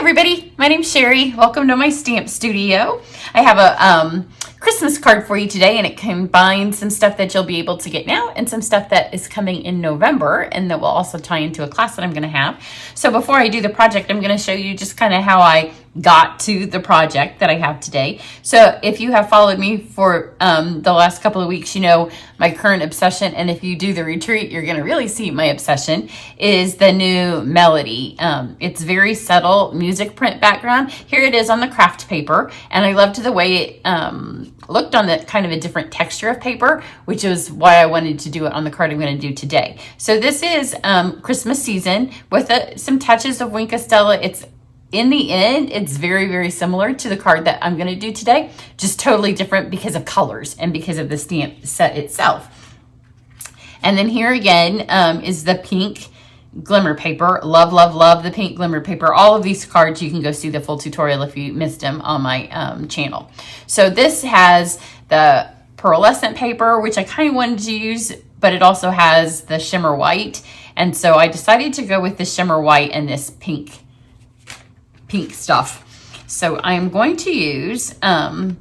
everybody, my name's Sherry. Welcome to my stamp studio. I have a Christmas card for you today, and it combines some stuff that you'll be able to get now and some stuff that is coming in November, and that will also tie into a class that I'm going to have. So before I do the project, I'm going to show you just kind of how I got to the project that I have today. So if you have followed me for the last couple of weeks, you know my current obsession, and if you do the retreat, you're going to really see my obsession, is the new melody. It's very subtle music print background. Here it is on the craft paper, and I loved the way it looked on the kind of a different texture of paper, which is why I wanted to do it on the card I'm going to do today. So this is Christmas season with some touches of Wink of Stella. It's in the end, it's very, very similar to the card that I'm going to do today, just totally different because of colors and because of the stamp set itself. And then here again is the pink glimmer paper. Love, love, love the pink glimmer paper. All of these cards, you can go see the full tutorial if you missed them on my channel. So this has the pearlescent paper, which I kind of wanted to use, but it also has the shimmer white. And so I decided to go with the shimmer white and this pink stuff. So I'm going to use Eden's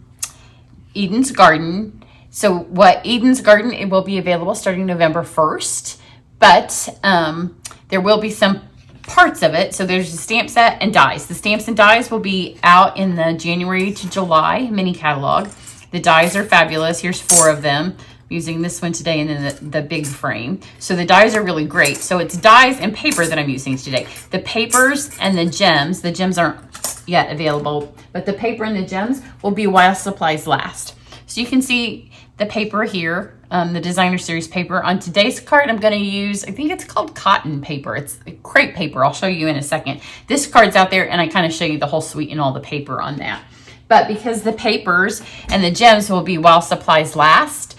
Garden. So what Eden's Garden, it will be available starting November 1st, but there will be some parts of it. So there's the stamp set and dies. The stamps and dies will be out in the January to July mini catalog. The dies are fabulous. Here's 4 of them. I'm using this one today and then the big frame. So the dies are really great. So it's dies and paper that I'm using today. The papers and the gems aren't yet available, but the paper and the gems will be while supplies last. So you can see the paper here, the designer series paper. On today's card, I'm going to use, I think it's called cotton paper. It's crepe paper. I'll show you in a second. This card's out there, and I kind of show you the whole suite and all the paper on that. But because the papers and the gems will be while supplies last,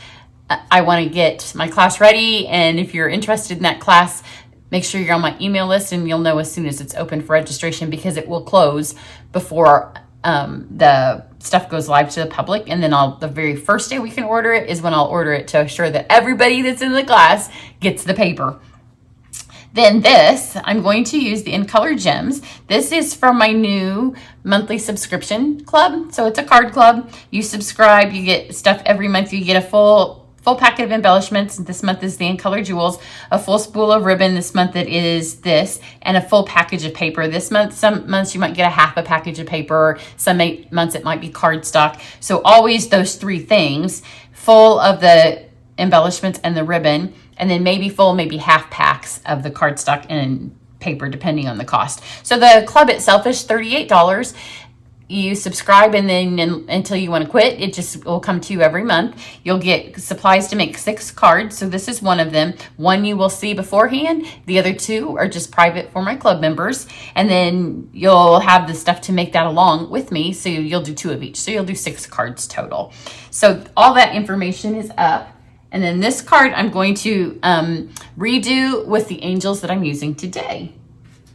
I want to get my class ready. And if you're interested in that class, make sure you're on my email list, and you'll know as soon as it's open for registration, because it will close before the stuff goes live to the public. And then the very first day we can order it is when I'll order it to assure that everybody that's in the class gets the paper. Then this, I'm going to use the In Color Gems. This is from my new monthly subscription club. So it's a card club. You subscribe, you get stuff every month. You get a full packet of embellishments. This month is the In Color Jewels, a full spool of ribbon. This month it is this, and a full package of paper. This month, some months you might get a half a package of paper. Some months it might be cardstock. So always those 3 things, full of the embellishments and the ribbon, and then maybe full, maybe half packs of the cardstock and paper, depending on the cost. So the club itself is $38. You subscribe, and then until you want to quit, it just will come to you every month. You'll get supplies to make 6 cards. So this is one of them. 1 you will see beforehand. The other 2 are just private for my club members. And then you'll have the stuff to make that along with me. So you'll do 2 of each. So you'll do 6 cards total. So all that information is up. And then this card I'm going to redo with the angels that I'm using today.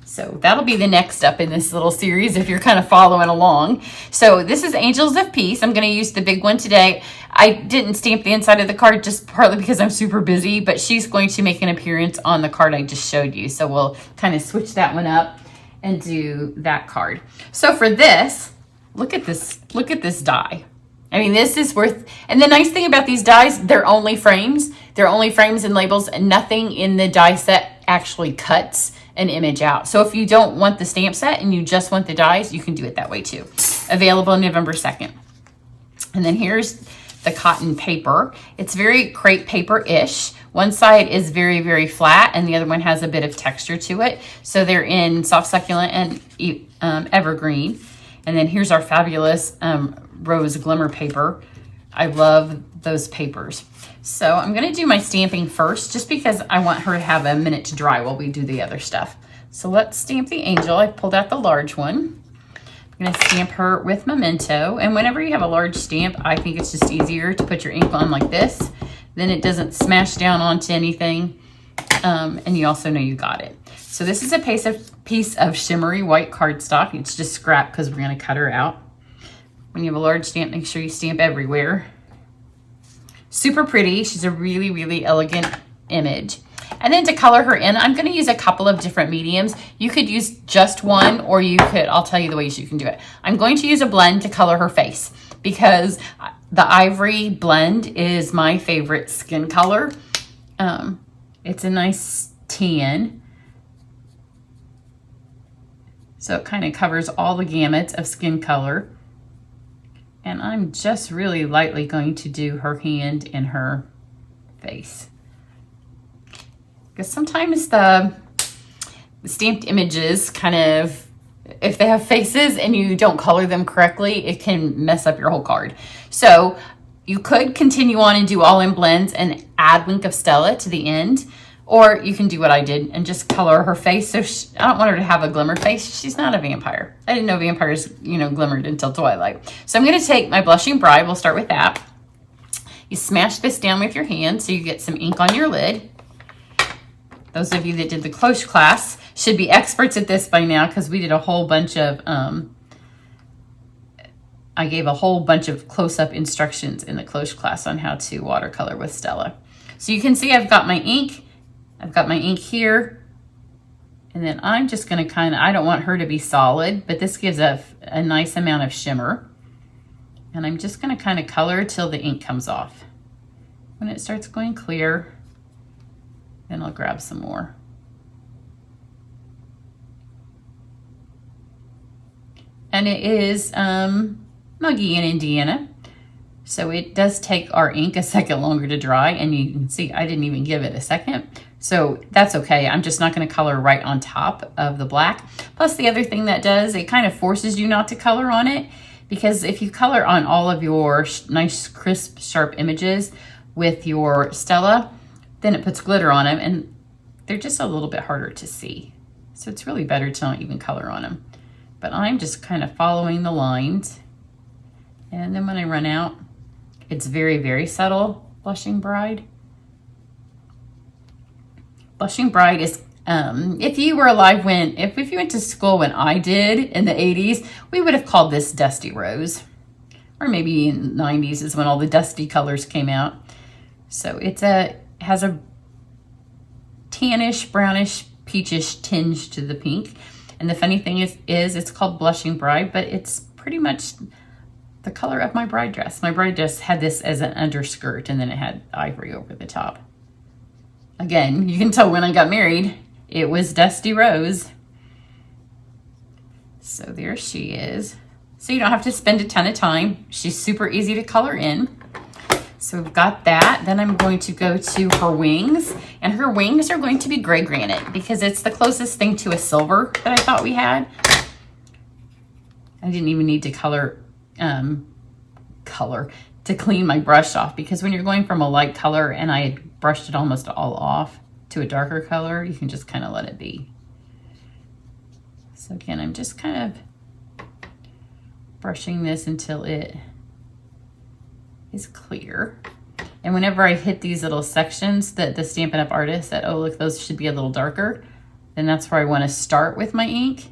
So that'll be the next up in this little series if you're kind of following along. So this is Angels of Peace. I'm going to use the big one today. I didn't stamp the inside of the card just partly because I'm super busy, but she's going to make an appearance on the card I just showed you. So we'll kind of switch that one up and do that card. So for this, look at this die. I mean, this is worth, and the nice thing about these dies, they're only frames. They're only frames and labels, and nothing in the die set actually cuts an image out. So if you don't want the stamp set and you just want the dies, you can do it that way too. Available November 2nd. And then here's the cotton paper. It's very crepe paper-ish. One side is very, very flat, and the other one has a bit of texture to it. So they're in soft succulent and evergreen. And then here's our fabulous rose glimmer paper. I love those papers. So I'm going to do my stamping first, just because I want her to have a minute to dry while we do the other stuff. So let's stamp the angel. I pulled out the large one. I'm going to stamp her with Memento. And whenever you have a large stamp, I think it's just easier to put your ink on like this. Then it doesn't smash down onto anything. And you also know you got it. So this is a piece of shimmery white cardstock. It's just scrap because we're going to cut her out. When you have a large stamp, make sure you stamp everywhere. Super pretty. She's a really, really elegant image. And then to color her in, I'm going to use a couple of different mediums. You could use just one, or you could, I'll tell you the ways you can do it. I'm going to use a blend to color her face because the ivory blend is my favorite skin color. It's a nice tan. So it kind of covers all the gamuts of skin color. And I'm just really lightly going to do her hand and her face. Because sometimes the stamped images kind of, if they have faces and you don't color them correctly, it can mess up your whole card. So you could continue on and do all in blends and add Wink of Stella to the end. Or you can do what I did and just color her face. So I don't want her to have a glimmer face. She's not a vampire. I didn't know vampires, glimmered until Twilight. So I'm going to take my Blushing Bride. We'll start with that. You smash this down with your hand so you get some ink on your lid. Those of you that did the close class should be experts at this by now because we did a whole bunch of, I gave a whole bunch of close-up instructions in the close class on how to watercolor with Stella. So you can see I've got my ink. I've got my ink here, and then I'm just going to I don't want her to be solid, but this gives a nice amount of shimmer. And I'm just going to kind of color till the ink comes off. When it starts going clear, then I'll grab some more. And it is Muggy in Indiana. So it does take our ink a second longer to dry, and you can see I didn't even give it a second. So that's okay. I'm just not going to color right on top of the black. Plus the other thing that does, it kind of forces you not to color on it, because if you color on all of your nice, crisp, sharp images with your Stella, then it puts glitter on them and they're just a little bit harder to see. So it's really better to not even color on them. But I'm just kind of following the lines. And then when I run out, it's very, very subtle, Blushing Bride. Blushing Bride is, if you were alive if you went to school when I did in the 80s, we would have called this Dusty Rose. Or maybe in the 90s is when all the dusty colors came out. So it has a tannish, brownish, peachish tinge to the pink. And the funny thing is it's called Blushing Bride, but it's pretty much the color of my bride dress. My bride dress had this as an underskirt, and then it had ivory over the top. Again, you can tell when I got married, it was Dusty Rose. So there she is. So you don't have to spend a ton of time. She's super easy to color in. So we've got that. Then I'm going to go to her wings, and her wings are going to be gray granite because it's the closest thing to a silver that I thought we had. I didn't even need to color to clean my brush off, because when you're going from a light color and I had brushed it almost all off to a darker color, you can just kind of let it be. So again, I'm just kind of brushing this until it is clear. And whenever I hit these little sections that the Stampin' Up! Artist said, oh look, those should be a little darker, then that's where I want to start with my ink.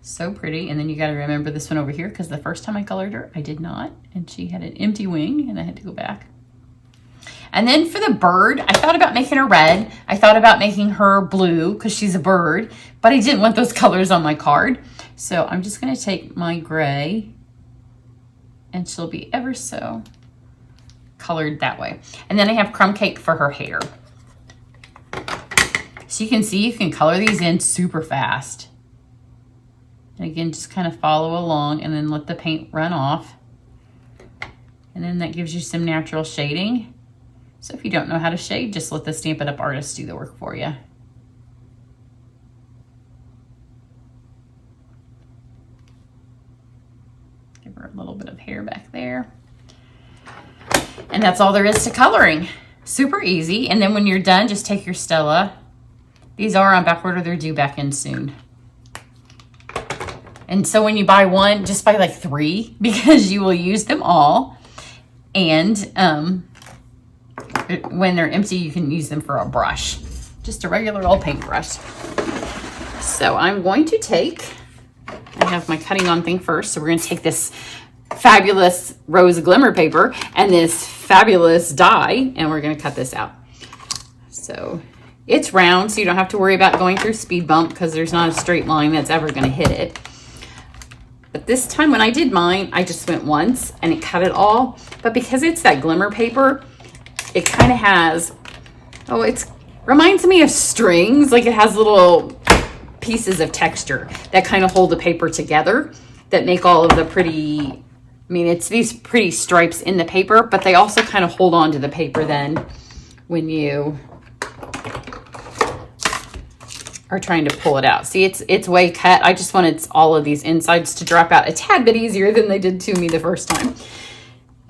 So pretty. And then you got to remember this one over here, because the first time I colored her, I did not. And she had an empty wing and I had to go back. And then for the bird, I thought about making her red. I thought about making her blue because she's a bird, but I didn't want those colors on my card. So I'm just going to take my gray, and she'll be ever so colored that way. And then I have crumb cake for her hair. So you can see you can color these in super fast. And again, just kind of follow along and then let the paint run off. And then that gives you some natural shading. So if you don't know how to shade, just let the Stampin' Up! Artist do the work for you. Give her a little bit of hair back there. And that's all there is to coloring. Super easy. And then when you're done, just take your Stella. These are on back order. They're due back in soon. And so when you buy one, just buy like 3 because you will use them all. And when they're empty, you can use them for a brush. Just a regular old paintbrush. So I'm going to take, I have my cutting on thing first. So we're going to take this fabulous rose glimmer paper and this fabulous die, and we're going to cut this out. So it's round, so you don't have to worry about going through speed bump because there's not a straight line that's ever going to hit it. But this time when I did mine, I just went once and it cut it all. But because it's that glimmer paper, it kind of has, it reminds me of strings. Like it has little pieces of texture that kind of hold the paper together that make all of the pretty, it's these pretty stripes in the paper, but they also kind of hold on to the paper then when you are trying to pull it out. See, it's way cut. I just wanted all of these insides to drop out a tad bit easier than they did to me the first time.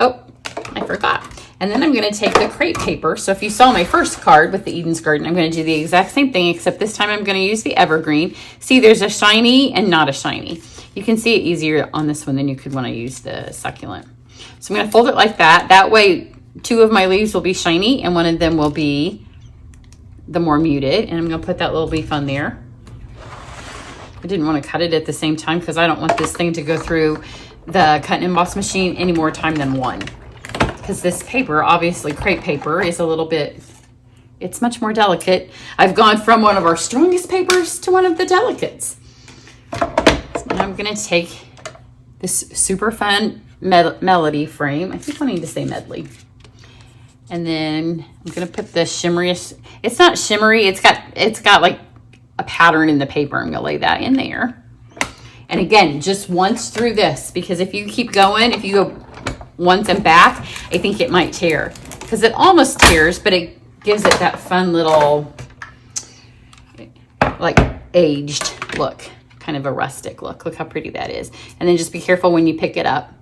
Oh, I forgot. And then I'm going to take the crepe paper. So if you saw my first card with the Eden's Garden, I'm going to do the exact same thing, except this time I'm going to use the evergreen. See, there's a shiny and not a shiny. You can see it easier on this one than you could when I use the succulent. So I'm going to fold it like that. That way, 2 of my leaves will be shiny and one of them will be the more muted. And I'm going to put that little leaf on there. I didn't want to cut it at the same time because I don't want this thing to go through the cut and emboss machine any more time than one. Because this paper, obviously crepe paper, is a little bit, it's much more delicate. I've gone from one of our strongest papers to one of the delicates. So now I'm going to take this super fun melody frame. I keep wanting to say medley. And then I'm going to put the shimmeriest, it's not shimmery, it's got like a pattern in the paper. I'm going to lay that in there. And again, just once through this, because if you keep going, if you go once and back, I think it might tear, because it almost tears, but it gives it that fun little like aged look, kind of a rustic look. Look how pretty that is. And then just be careful when you pick it up.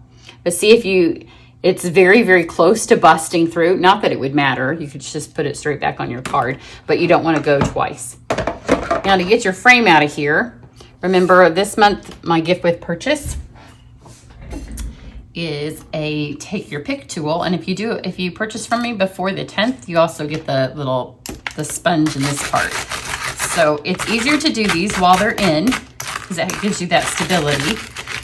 But see, if it's very, very close to busting through. Not that it would matter. You could just put it straight back on your card, but you don't want to go twice. Now to get your frame out of here, remember this month, my gift with purchase is a take your pick tool. And if you purchase from me before the 10th, you also get the sponge in this part. So it's easier to do these while they're in because it gives you that stability.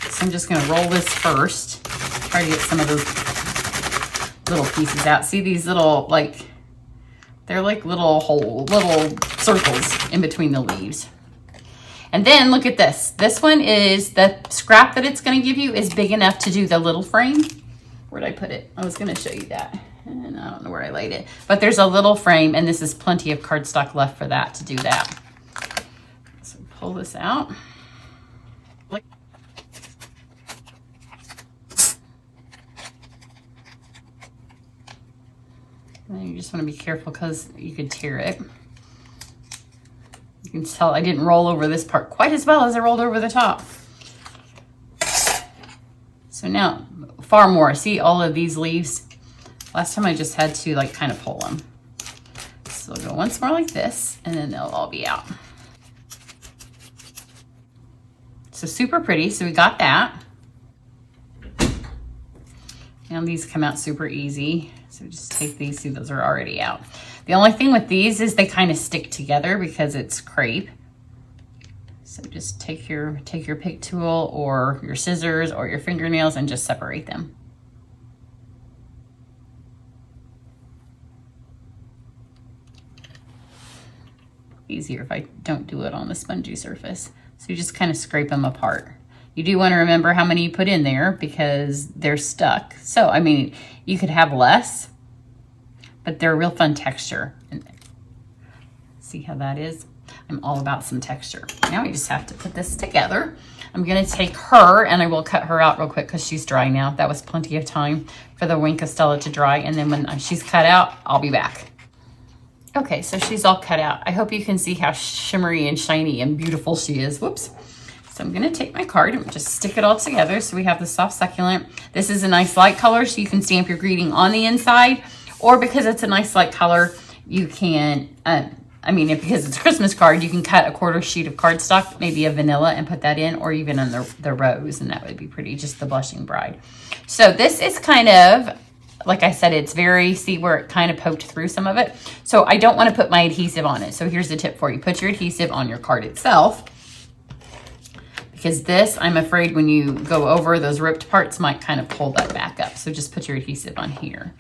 So I'm just going to roll this first. Try to get some of those little pieces out. See these little, they're like little circles in between the leaves. And then look at this. This one is, the scrap that it's going to give you is big enough to do the little frame. Where'd I put it? I was going to show you that. And I don't know where I laid it. But there's a little frame, and this is plenty of cardstock left for that to do that. So pull this out. And you just want to be careful because you could tear it. You can tell I didn't roll over this part quite as well as I rolled over the top. So now, far more. See all of these leaves? Last time I just had to kind of pull them. So we'll go once more like this, and then they'll all be out. So super pretty. So we got that. Now these come out super easy. So just take these, see those are already out. The only thing with these is they kind of stick together because it's crepe. So just take your pick tool or your scissors or your fingernails and just separate them. Easier if I don't do it on the spongy surface. So you just kind of scrape them apart. You do want to remember how many you put in there because they're stuck. So, I mean, you could have less, but they're a real fun texture. See how that is? I'm all about some texture. Now we just have to put this together. I'm going to take her, and I will cut her out real quick because she's dry now. That was plenty of time for the wink of Stella to dry. And then when she's cut out, I'll be back. Okay, so she's all cut out. I hope you can see how shimmery and shiny and beautiful she is. Whoops. So I'm going to take my card and just stick it all together. So we have the soft succulent. This is a nice light color, so you can stamp your greeting on the inside. Or because it's a nice light color, you can, because it's a Christmas card, you can cut a 1/4 sheet of cardstock, maybe a vanilla, and put that in, or even on the rose, and that would be pretty, just the blushing bride. So this is kind of, like I said, it's very, see where it kind of poked through some of it. So I don't want to put my adhesive on it. So here's the tip for you. Put your adhesive on your card itself. Because this, I'm afraid when you go over, those ripped parts might kind of pull that back up. So just put your adhesive on here.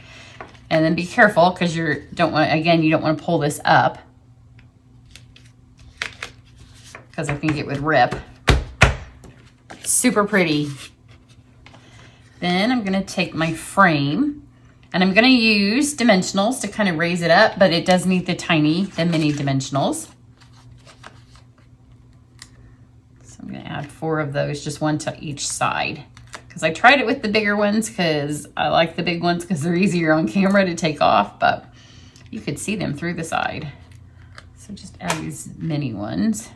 And then be careful because you don't want to pull this up because I think it would rip. Super pretty. Then I'm going to take my frame and I'm going to use dimensionals to kind of raise it up, but it does need the mini dimensionals. So I'm going to add 4 of those, just 1 to each side. Because I tried it with the bigger ones because I like the big ones because they're easier on camera to take off, but you could see them through the side. So just add these mini ones.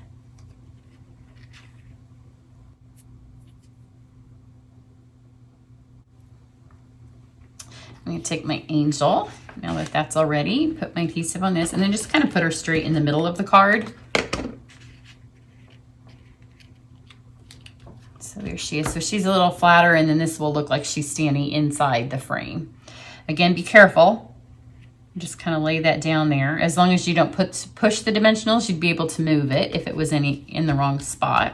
I'm going to take my angel, now that that's all ready, put my adhesive on this, and then just kind of put her straight in the middle of the card. So there she is. So she's a little flatter, and then this will look like she's standing inside the frame. Again, be careful. Just kind of lay that down there. As long as you don't push the dimensionals, you'd be able to move it if it was in the wrong spot.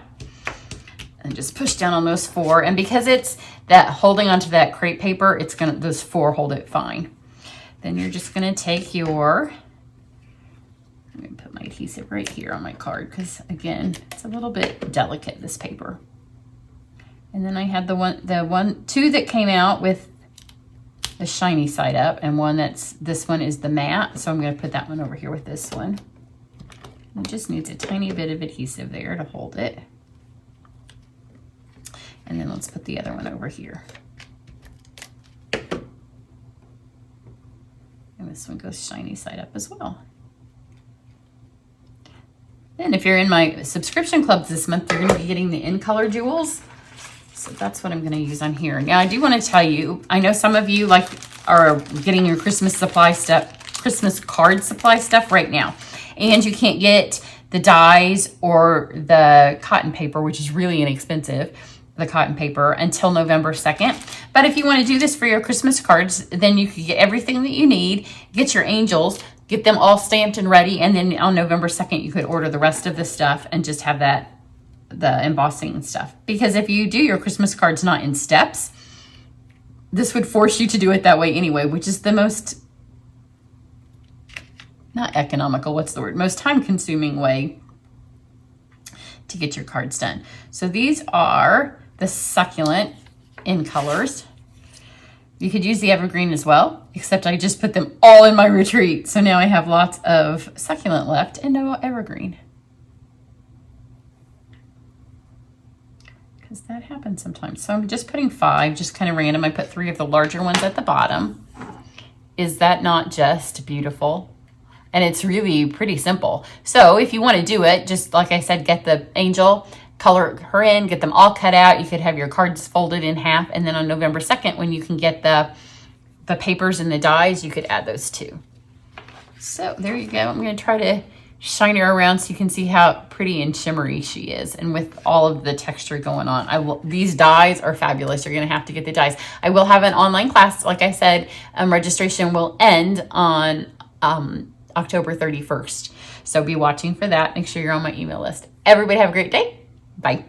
And just push down on those 4. And because it's that holding onto that crepe paper, those 4 hold it fine. Then you're just gonna take I'm gonna put my adhesive right here on my card because again, it's a little bit delicate, this paper. And then I had the 2 that came out with the shiny side up, and this one is the matte. So I'm gonna put that one over here with this one. It just needs a tiny bit of adhesive there to hold it. And then let's put the other one over here. And this one goes shiny side up as well. Then if you're in my subscription clubs this month, you're gonna be getting the in color jewels. So that's what I'm gonna use on here. Now I do wanna tell you, I know some of you are getting your Christmas card supply stuff right now. And you can't get the dies or the cotton paper, which is really inexpensive, the cotton paper, until November 2nd. But if you want to do this for your Christmas cards, then you can get everything that you need, get your angels, get them all stamped and ready, and then on November 2nd, you could order the rest of the stuff and just have the embossing and stuff. Because if you do your Christmas cards not in steps, this would force you to do it that way anyway, which is the most, not economical, most time-consuming way to get your cards done. So these are the succulent in colors. You could use the evergreen as well, except I just put them all in my retreat. So now I have lots of succulent left and no evergreen. Because that happens sometimes. So I'm just putting 5, just kind of random. I put 3 of the larger ones at the bottom. Is that not just beautiful? And it's really pretty simple. So if you want to do it, just like I said, get the angel, color her in, get them all cut out. You could have your cards folded in half. And then on November 2nd, when you can get the papers and the dies, you could add those too. So there you go. I'm going to try to shine her around so you can see how pretty and shimmery she is. And with all of the texture going on, these dies are fabulous. You're going to have to get the dies. I will have an online class. Like I said, registration will end on October 31st. So be watching for that. Make sure you're on my email list. Everybody have a great day. Bye.